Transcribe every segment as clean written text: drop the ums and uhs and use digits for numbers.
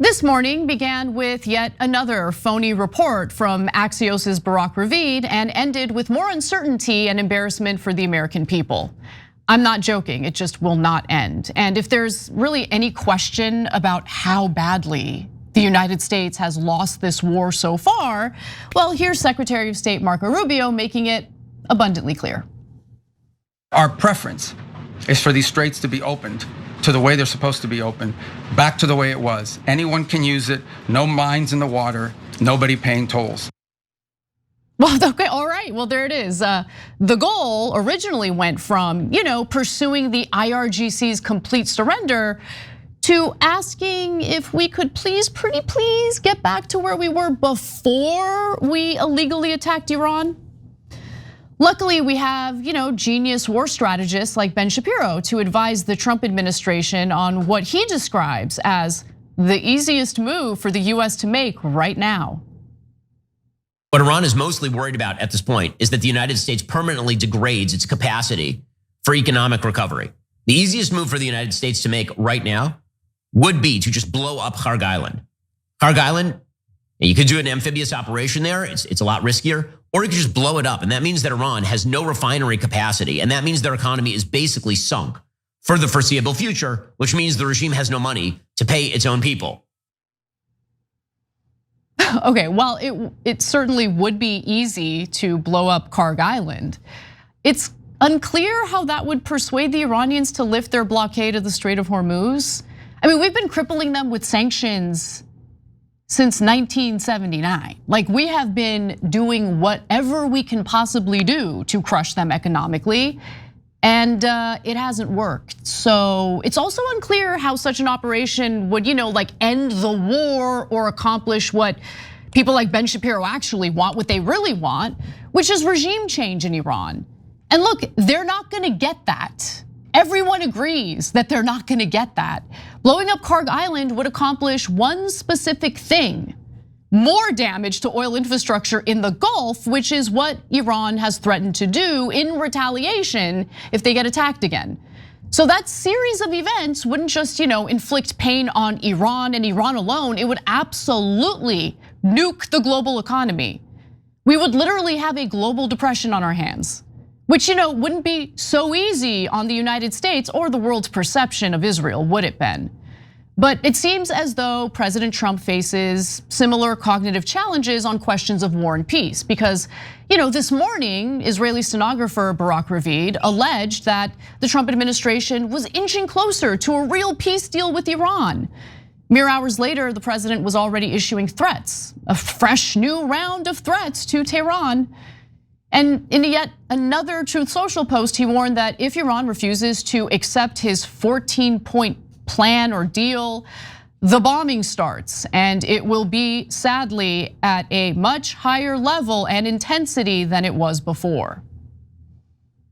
This morning began with yet another phony report from Axios' Barak Ravid and ended with more uncertainty and embarrassment for the American people. I'm not joking, it just will not end. And if there's really any question about how badly the United States has lost this war so far, well, here's Secretary of State Marco Rubio making it abundantly clear. Our preference is for these straits to be opened to the way they're supposed to be open, back to the way it was. Anyone can use it, no mines in the water, nobody paying tolls. Well, okay, all right, well, there it is. The goal originally went from, pursuing the IRGC's complete surrender to asking if we could pretty please get back to where we were before we illegally attacked Iran. Luckily, we have, genius war strategists like Ben Shapiro to advise the Trump administration on what he describes as the easiest move for the US to make right now. What Iran is mostly worried about at this point is that the United States permanently degrades its capacity for economic recovery. The easiest move for the United States to make right now would be to just blow up Kharg Island. Kharg Island, you could do an amphibious operation there. It's a lot riskier. Or you could just blow it up. And that means that Iran has no refinery capacity. And that means their economy is basically sunk for the foreseeable future, which means the regime has no money to pay its own people. Okay, well, it certainly would be easy to blow up Kharg Island. It's unclear how that would persuade the Iranians to lift their blockade of the Strait of Hormuz. I mean, we've been crippling them with sanctions since 1979. Like, we have been doing whatever we can possibly do to crush them economically, and it hasn't worked. So it's also unclear how such an operation would, end the war or accomplish what people like Ben Shapiro actually want, what they really want, which is regime change in Iran. And look, they're not gonna get that. Everyone agrees that they're not gonna get that. Blowing up Kharg Island would accomplish one specific thing: more damage to oil infrastructure in the Gulf, which is what Iran has threatened to do in retaliation if they get attacked again. So that series of events wouldn't just, inflict pain on Iran and Iran alone, it would absolutely nuke the global economy. We would literally have a global depression on our hands, which wouldn't be so easy on the United States or the world's perception of Israel, would it, Ben? But it seems as though President Trump faces similar cognitive challenges on questions of war and peace, because this morning, Israeli stenographer Barak Ravid alleged that the Trump administration was inching closer to a real peace deal with Iran. Mere hours later, the president was already issuing threats, a fresh new round of threats to Tehran. And in yet another Truth Social post, he warned that if Iran refuses to accept his 14-point plan or deal, the bombing starts, and it will be, sadly, at a much higher level and intensity than it was before.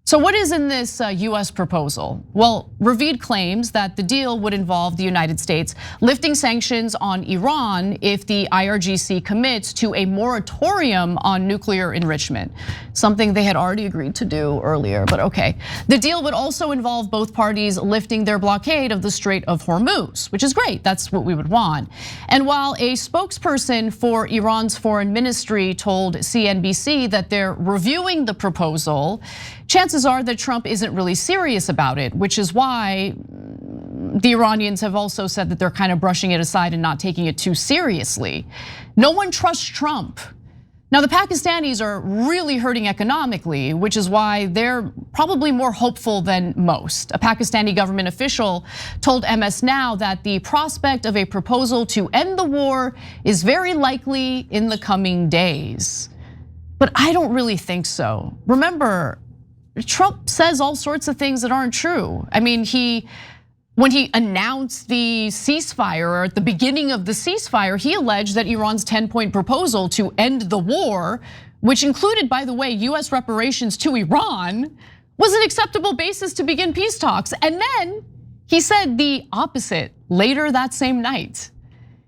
So what is in this US proposal? Well, Ravid claims that the deal would involve the United States lifting sanctions on Iran if the IRGC commits to a moratorium on nuclear enrichment, something they had already agreed to do earlier, but okay. The deal would also involve both parties lifting their blockade of the Strait of Hormuz, which is great, that's what we would want. And while a spokesperson for Iran's foreign ministry told CNBC that they're reviewing the proposal, chances are that Trump isn't really serious about it, which is why the Iranians have also said that they're kind of brushing it aside and not taking it too seriously. No one trusts Trump. Now, the Pakistanis are really hurting economically, which is why they're probably more hopeful than most. A Pakistani government official told MS Now that the prospect of a proposal to end the war is very likely in the coming days. But I don't really think so. Remember, Trump says all sorts of things that aren't true. I mean, when he announced the ceasefire, or at the beginning of the ceasefire, he alleged that Iran's 10-point proposal to end the war, which included, by the way, US reparations to Iran, was an acceptable basis to begin peace talks. And then he said the opposite later that same night.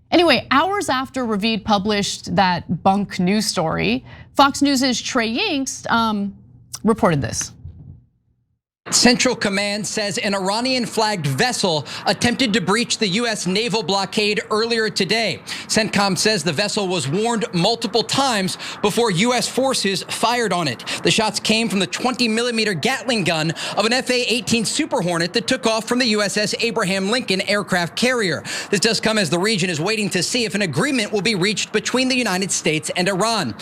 Anyway, hours after Ravid published that bunk news story, Fox News' Trey Yingst reported this. Central Command says an Iranian-flagged vessel attempted to breach the U.S. naval blockade earlier today. CENTCOM says the vessel was warned multiple times before U.S. forces fired on it. The shots came from the 20-millimeter Gatling gun of an F/A-18 Super Hornet that took off from the USS Abraham Lincoln aircraft carrier. This does come as the region is waiting to see if an agreement will be reached between the United States and Iran.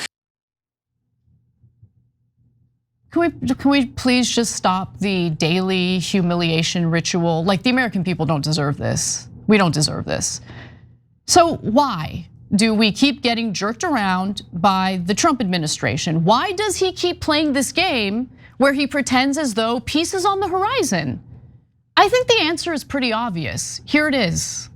Can we please just stop the daily humiliation ritual? Like, the American people don't deserve this. We don't deserve this. So why do we keep getting jerked around by the Trump administration? Why does he keep playing this game where he pretends as though peace is on the horizon? I think the answer is pretty obvious. Here it is.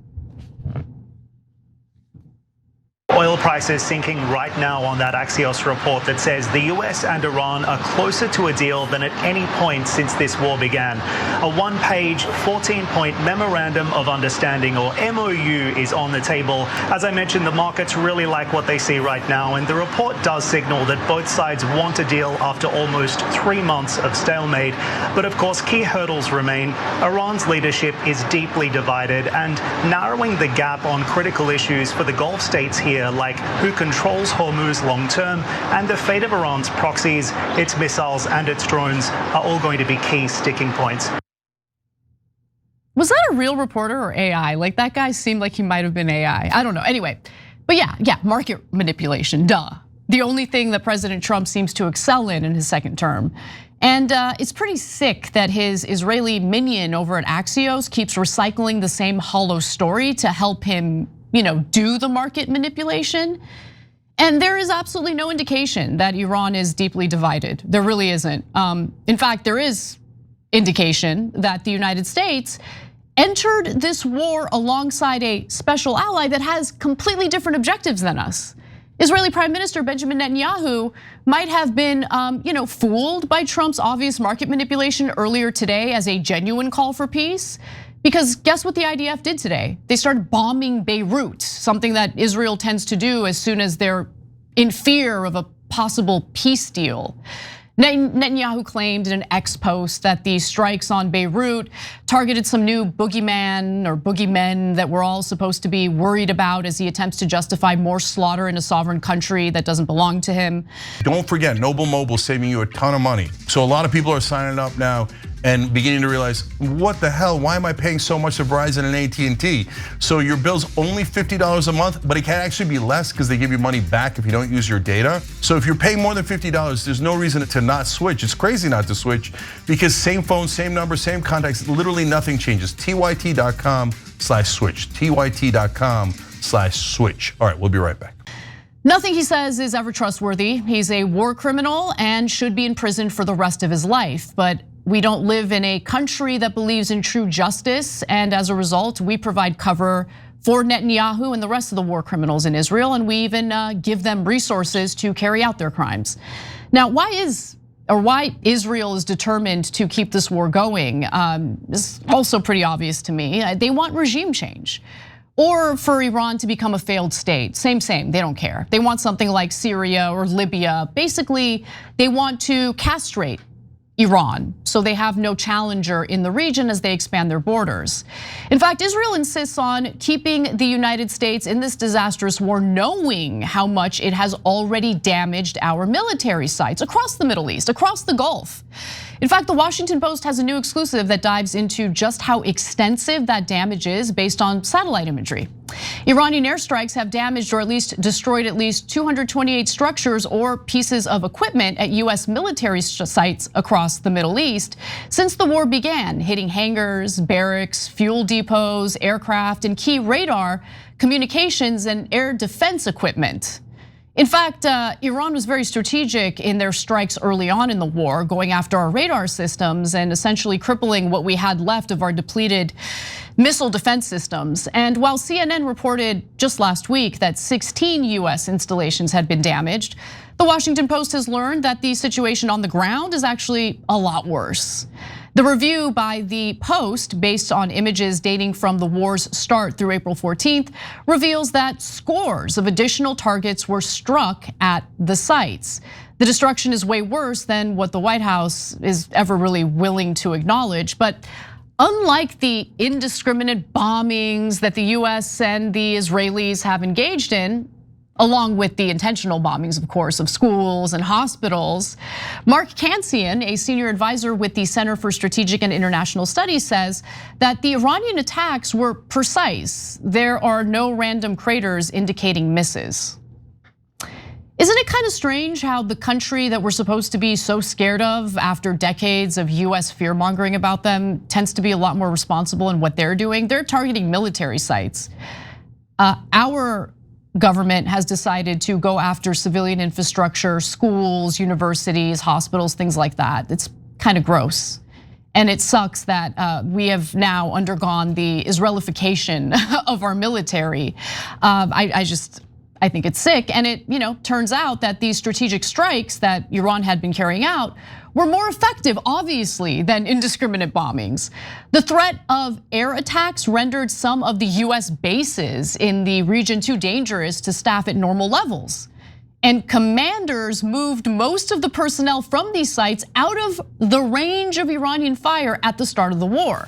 Oil prices sinking right now on that Axios report that says the US and Iran are closer to a deal than at any point since this war began. A one-page, 14-point memorandum of understanding, or MOU, is on the table. As I mentioned, the markets really like what they see right now, and the report does signal that both sides want a deal after almost 3 months of stalemate. But of course, key hurdles remain. Iran's leadership is deeply divided, and narrowing the gap on critical issues for the Gulf states here, like who controls Hormuz long term and the fate of Iran's proxies, its missiles and its drones, are all going to be key sticking points. Was that a real reporter or AI? Like, that guy seemed like he might have been AI. I don't know. Anyway, but yeah, market manipulation, duh. The only thing that President Trump seems to excel in his second term. And it's pretty sick that his Israeli minion over at Axios keeps recycling the same hollow story to help him, do the market manipulation. And there is absolutely no indication that Iran is deeply divided. There really isn't. In fact, there is indication that the United States entered this war alongside a special ally that has completely different objectives than us. Israeli Prime Minister Benjamin Netanyahu might have been, fooled by Trump's obvious market manipulation earlier today as a genuine call for peace. Because guess what the IDF did today? They started bombing Beirut, something that Israel tends to do as soon as they're in fear of a possible peace deal. Netanyahu claimed in an X post that the strikes on Beirut targeted some new boogeyman or boogeymen that we're all supposed to be worried about as he attempts to justify more slaughter in a sovereign country that doesn't belong to him. Don't forget, Noble Mobile is saving you a ton of money. So a lot of people are signing up now and beginning to realize, what the hell, why am I paying so much to Verizon and AT&T? So your bill's only $50 a month, but it can actually be less because they give you money back if you don't use your data. So if you're paying more than $50, there's no reason to not switch. It's crazy not to switch because same phone, same number, same contacts, literally nothing changes. TYT.com/switch, TYT.com/switch. All right, we'll be right back. Nothing he says is ever trustworthy. He's a war criminal and should be in prison for the rest of his life. But we don't live in a country that believes in true justice. And as a result, we provide cover for Netanyahu and the rest of the war criminals in Israel. And we even give them resources to carry out their crimes. Now, why Israel is determined to keep this war going is also pretty obvious to me. They want regime change. Or for Iran to become a failed state, same, they don't care. They want something like Syria or Libya. Basically, they want to castrate Iran, so they have no challenger in the region as they expand their borders. In fact, Israel insists on keeping the United States in this disastrous war, knowing how much it has already damaged our military sites across the Middle East, across the Gulf. In fact, the Washington Post has a new exclusive that dives into just how extensive that damage is based on satellite imagery. Iranian airstrikes have damaged or at least destroyed at least 228 structures or pieces of equipment at US military sites across the Middle East since the war began, hitting hangars, barracks, fuel depots, aircraft, and key radar, communications, and air defense equipment. In fact, Iran was very strategic in their strikes early on in the war, going after our radar systems and essentially crippling what we had left of our depleted missile defense systems. And while CNN reported just last week that 16 US installations had been damaged, the Washington Post has learned that the situation on the ground is actually a lot worse. The review by the Post, based on images dating from the war's start through April 14th, reveals that scores of additional targets were struck at the sites. The destruction is way worse than what the White House is ever really willing to acknowledge. But unlike the indiscriminate bombings that the US and the Israelis have engaged in, along with the intentional bombings, of course, of schools and hospitals, Mark Kansian, a senior advisor with the Center for Strategic and International Studies, says that the Iranian attacks were precise. There are no random craters indicating misses. Isn't it kind of strange how the country that we're supposed to be so scared of after decades of US fear-mongering about them tends to be a lot more responsible in what they're doing? They're targeting military sites. Our government has decided to go after civilian infrastructure, schools, universities, hospitals, things like that. It's kind of gross. And it sucks that we have now undergone the Israelification of our military. I think it's sick, and it turns out that these strategic strikes that Iran had been carrying out were more effective, obviously, than indiscriminate bombings. The threat of air attacks rendered some of the US bases in the region too dangerous to staff at normal levels. And commanders moved most of the personnel from these sites out of the range of Iranian fire at the start of the war.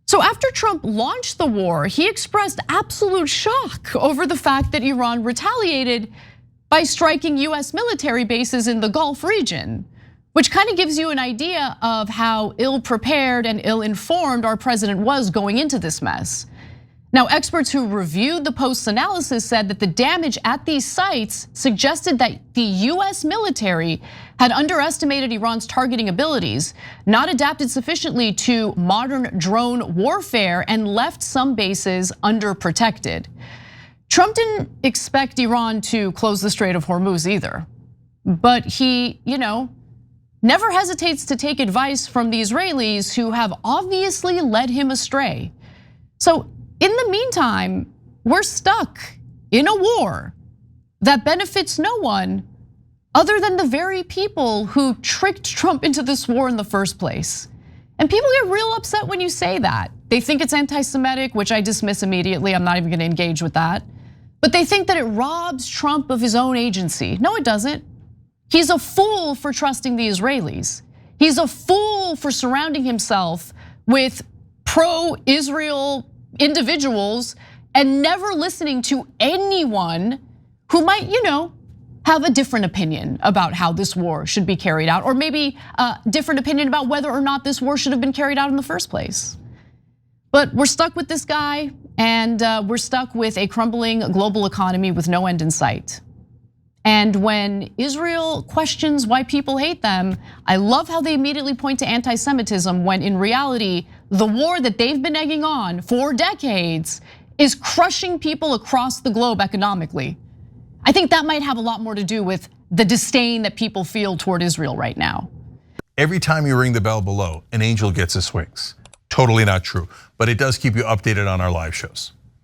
So after Trump launched the war, he expressed absolute shock over the fact that Iran retaliated by striking US military bases in the Gulf region, which kind of gives you an idea of how ill-prepared and ill-informed our president was going into this mess. Now, experts who reviewed the post's analysis said that the damage at these sites suggested that the US military had underestimated Iran's targeting abilities, not adapted sufficiently to modern drone warfare, and left some bases underprotected. Trump didn't expect Iran to close the Strait of Hormuz either, but he, never hesitates to take advice from the Israelis who have obviously led him astray. So in the meantime, we're stuck in a war that benefits no one other than the very people who tricked Trump into this war in the first place. And people get real upset when you say that. They think it's anti-Semitic, which I dismiss immediately. I'm not even gonna engage with that. But they think that it robs Trump of his own agency. No, it doesn't. He's a fool for trusting the Israelis. He's a fool for surrounding himself with pro-Israel individuals and never listening to anyone who might, have a different opinion about how this war should be carried out, or maybe a different opinion about whether or not this war should have been carried out in the first place. But we're stuck with this guy, and we're stuck with a crumbling global economy with no end in sight. And when Israel questions why people hate them, I love how they immediately point to anti-Semitism, when in reality, the war that they've been egging on for decades is crushing people across the globe economically. I think that might have a lot more to do with the disdain that people feel toward Israel right now. Every time you ring the bell below, an angel gets his wings. Totally not true, but it does keep you updated on our live shows.